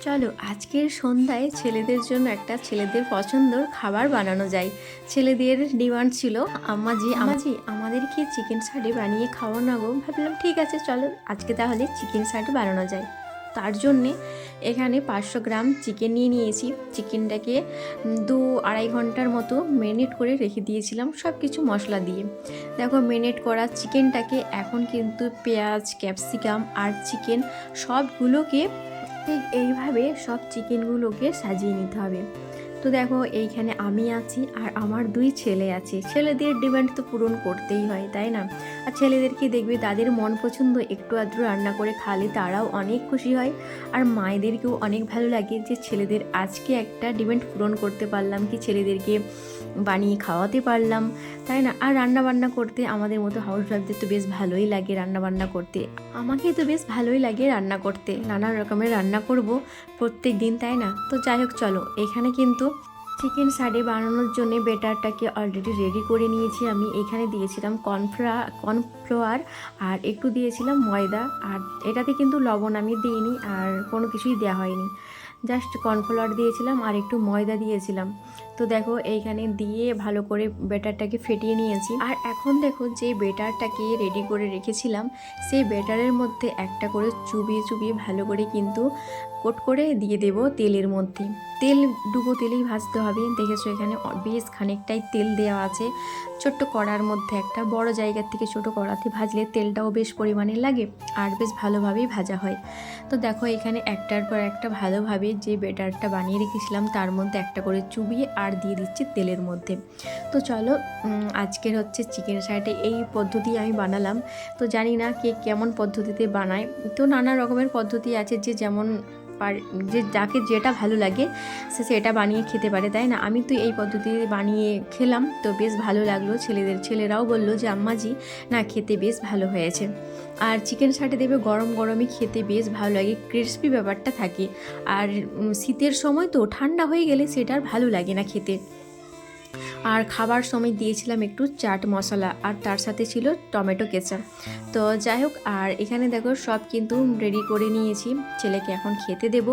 চলো আজকের সন্ধ্যায় ছেলেদের জন্য একটা ছেলেদের পছন্দর খাবার বানানো যায়। ছেলেদের ডিমান্ড ছিল আম্মাজি আম্মাজি আমাদেরকে চিকেন সাডে বানিয়ে খাওয়া না গো। ভাবলাম ঠিক আছে, চলো আজকে তাহলে চিকেন সাডে বানানো যায়। তার জন্যে এখানে 500 গ্রাম চিকেন নিয়ে নিয়েছি। চিকেনটাকে 2-2.5 ঘন্টার মতো ম্যারিনেট করে রেখে দিয়েছিলাম সব কিছু মশলা দিয়ে। দেখো ম্যারিনেট করা চিকেনটাকে এখন কিন্তু পেঁয়াজ, ক্যাপসিকাম আর চিকেন সবগুলোকে ঠিক এইভাবে সব চিকেনগুলোকে সাজিয়ে নিতে হবে। তো দেখো এইখানে আমি আছি আর আমার 2 ছেলে আছে। ছেলেদের ডিমান্ড তো পূরণ করতেই হয়, তাই না? আর ছেলেদেরকে দেখবে তাদের মন পছন্দ একটু আধটু রান্না করে খালে তারাও অনেক খুশি হয়। আর মায়েদেরকেও অনেক ভালো লাগে যে ছেলেদের আজকে একটা ডিমান্ড পূরণ করতে পারলাম, কি ছেলেদেরকে বানিয়ে খাওয়াতে পারলাম, তাই না? আর রান্না বান্না করতে আমাদের মতো হাউস ওয়াইফদের তো বেশ ভালোই লাগে রান্না বান্না করতে। আমাকে তো বেশ ভালোই লাগে রান্না করতে, নানা রকমের রান্না করব প্রত্যেক দিন, তাই না? তো যাই হোক, চলো এখানে কিন্তু চিকেন সাডে বানানোর জন্য বেটারটাকে অলরেডি রেডি করে নিয়েছি। আমি এখানে দিয়েছিলাম কর্নফ্লাওয়ার আর একটু দিয়েছিলাম ময়দা। আর এটাতে কিন্তু লবণ আমি দিইনি আর কোনো কিছুই দেওয়া হয়নি, জাস্ট কর্নফ্লাওয়ার দিয়েছিলাম আর একটু ময়দা দিয়েছিলাম। তো দেখো এইখানে দিয়ে ভালো করে বেটারটাকে ফেটিয়ে নিয়েছি। আর এখন দেখো যে বেটারটাকে রেডি করে রেখেছিলাম সেই বেটারের মধ্যে একটা করে চুবিয়ে চুবিয়ে ভালো করে কিন্তু কোট করে দিয়ে দেব তেলের মধ্যে। তেল ডুবো তেলেই ভাজতে হবে। দেখেছো এখানে বেশ খানিকটাই তেল দেওয়া আছে। ছোট্ট কড়ার মধ্যে, একটা বড় জায়গার থেকে ছোট কড়াতে ভাজলে তেলটাও বেশ পরিমাণে লাগে আর বেশ ভালোভাবেই ভাজা হয়। তো দেখো এখানে একটার পর একটা ভালোভাবে যে বেটারটা বানিয়ে রেখেছিলাম তার মধ্যে একটা করে চুবিয়ে আর দিয়ে দিচ্ছি তেলের মধ্যে। তো চলো আজকের হচ্ছে চিকেন সাডে এই পদ্ধতি আমি বানালাম। তো জানি না কে কেমন পদ্ধতিতে বানায়, তো নানা রকমের পদ্ধতি আছে, যে যেমন যে যাকে যেটা ভালো লাগে সে সেটা বানিয়ে খেতে পারে, তাই না? আমি তো এই পদ্ধতিতে বানিয়ে খেলাম, তো বেশ ভালো লাগলো। ছেলেরাও বললো যে আম্মাজি না, খেতে বেশ ভালো হয়েছে। আর চিকেন সাডে দেবে গরম গরমই খেতে বেশ ভালো লাগে, ক্রিসপি ব্যাপারটা থাকে। আর শীতের সময় তো ঠান্ডা হয়ে গেলে সেটা আর ভালো লাগে না খেতে। আর খাবার সময় দিয়েছিলাম একটু চাট মশলা আর তার সাথে ছিল টমেটো কেচাপ। তো যাই হোক, আর এখানে দেখো সব কিন্তু রেডি করে নিয়েছি, ছেলেকে এখন খেতে দেব।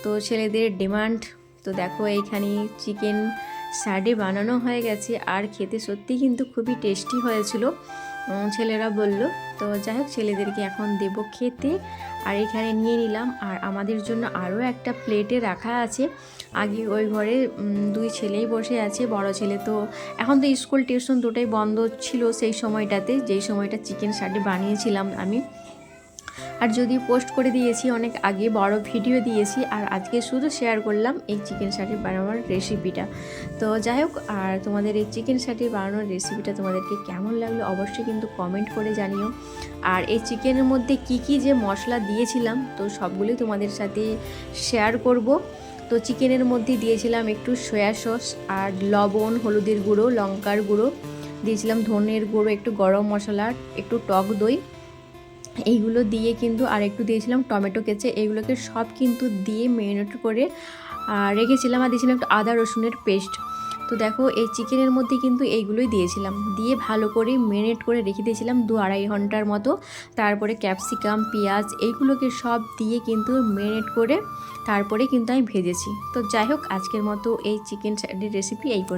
তো ছেলেদের ডিমান্ড, তো দেখো এইখানে চিকেন সাডে বানানো হয়ে গেছে আর খেতে সত্যি কিন্তু খুবই টেস্টি হয়েছিল, ছেলেরা বলল। তো যাই হোক, ছেলেদেরকে এখন দেব খেতে। আর এখানে নিয়ে নিলাম আর আমাদের জন্য আরও একটা প্লেটে রাখা আছে। আগে ওই ঘরে 2 ছেলেই বসে আছে। বড় ছেলে তো এখন তো স্কুল টিউশন দুটোই বন্ধ ছিল সেই সময়টাতে, যেই সময়টা চিকেন সাডে বানিয়েছিলাম আমি। আর যদি পোস্ট করে দিয়েছি অনেক আগে, বড় ভিডিও দিয়েছি, আর আজকে শুধু শেয়ার করলাম এই চিকেন সাডে বানানোর রেসিপিটা। তো যাই হোক, আর তোমাদের এই চিকেন সাডে বানানোর রেসিপিটা তোমাদেরকে কেমন লাগলো অবশ্যই কিন্তু কমেন্ট করে জানিও। আর এই চিকেনের মধ্যে কি কি যে মশলা দিয়েছিলাম তো সবগুলোই তোমাদের সাথে শেয়ার করব। তো চিকেনের মধ্যে দিয়েছিলাম একটু সয়া সস আর লবণ, হলুদের গুঁড়ো, লঙ্কার গুঁড়ো দিয়েছিলাম, ধনের গুঁড়ো, একটু গরম মশলা, একটু টক দই, এইগুলো দিয়ে কিন্তু আর একটু দিয়েছিলাম টমেটো কেচে। এইগুলোকে সব কিন্তু দিয়ে ম্যারিনেট করে রেখেছিলাম। আর দিয়েছিলাম একটু আদা রসুনের পেস্ট। তো দেখো এই চিকেনের মধ্যে কিন্তু এইগুলোই দিয়েছিলাম, দিয়ে ভালো করে ম্যারিনেট করে রেখে দিয়েছিলাম 2-2.5 ঘন্টার মতো। তারপরে ক্যাপসিকাম, পেঁয়াজ এইগুলোকে সব দিয়ে কিন্তু ম্যারিনেট করে তারপরে কিন্তু আমি ভেজেছি। তো যাই হোক, আজকের মতো এই চিকেন সাডের রেসিপি এই পর্যন্ত।